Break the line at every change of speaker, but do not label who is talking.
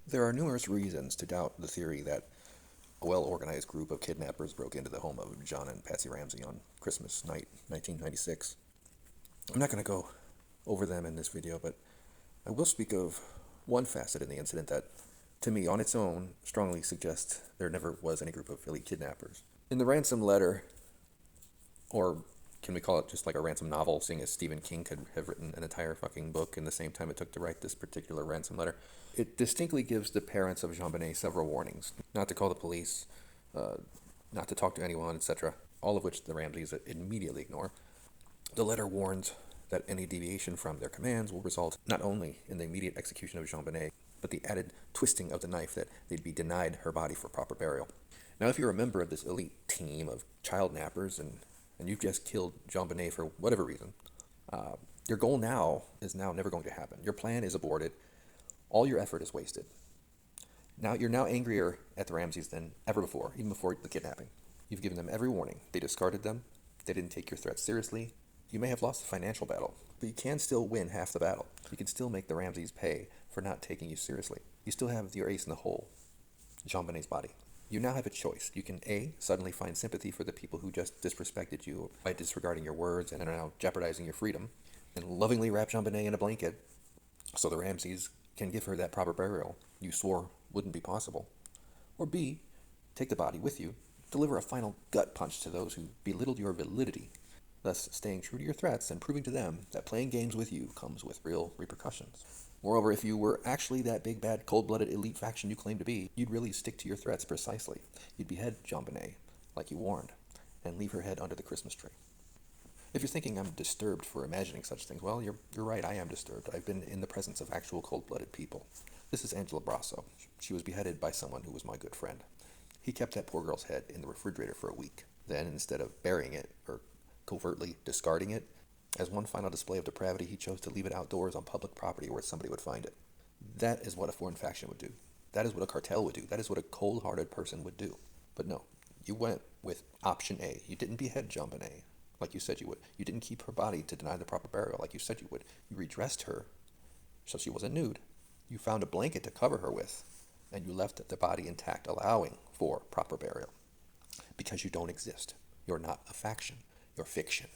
There are numerous reasons to doubt the theory that a well-organized group of kidnappers broke into the home of John and Patsy Ramsey on Christmas night, 1996. I'm not going to go over them in this video, but I will speak of one facet in the incident that, to me, on its own, strongly suggests there never was any group of elite kidnappers. In the ransom letter, or can we call it just like a ransom novel, seeing as Stephen King could have written an entire fucking book in the same time it took to write this particular ransom letter, it distinctly gives the parents of JonBenet several warnings. Not to call the police, not to talk to anyone, etc., all of which the Ramseys immediately ignore. The letter warns that any deviation from their commands will result not only in the immediate execution of JonBenet, but the added twisting of the knife that they'd be denied her body for proper burial. Now, if you're a member of this elite team of child nappers and you've just killed JonBenet for whatever reason, your goal now is never going to happen. Your plan is aborted. All your effort is wasted. Now you're now angrier at the Ramseys than ever before, even before the kidnapping. You've given them every warning. They discarded them. They didn't take your threats seriously. You may have lost the financial battle, but you can still win half the battle. You can still make the Ramseys pay for not taking you seriously. You still have your ace in the hole, JonBenet's body. You now have a choice. You can A, suddenly find sympathy for the people who just disrespected you by disregarding your words and are now jeopardizing your freedom, and lovingly wrap JonBenet in a blanket so the Ramseys can give her that proper burial you swore wouldn't be possible. Or B, take the body with you, deliver a final gut punch to those who belittled your validity, thus staying true to your threats and proving to them that playing games with you comes with real repercussions. Moreover, if you were actually that big, bad, cold-blooded elite faction you claim to be, you'd really stick to your threats precisely. You'd behead JonBenet, like you warned, and leave her head under the Christmas tree. If you're thinking I'm disturbed for imagining such things, well, you're right, I am disturbed. I've been in the presence of actual cold-blooded people. This is Angela Brasso. She was beheaded by someone who was my good friend. He kept that poor girl's head in the refrigerator for a week. Then, instead of burying it, or covertly discarding it, as one final display of depravity, he chose to leave it outdoors on public property where somebody would find it. That is what a foreign faction would do. That is what a cartel would do. That is what a cold-hearted person would do. But no, you went with option A. You didn't behead JonBenet like you said you would. You didn't keep her body to deny the proper burial like you said you would. You redressed her so she wasn't nude. You found a blanket to cover her with, and you left the body intact, allowing for proper burial. Because you don't exist. You're not a faction. You're fiction.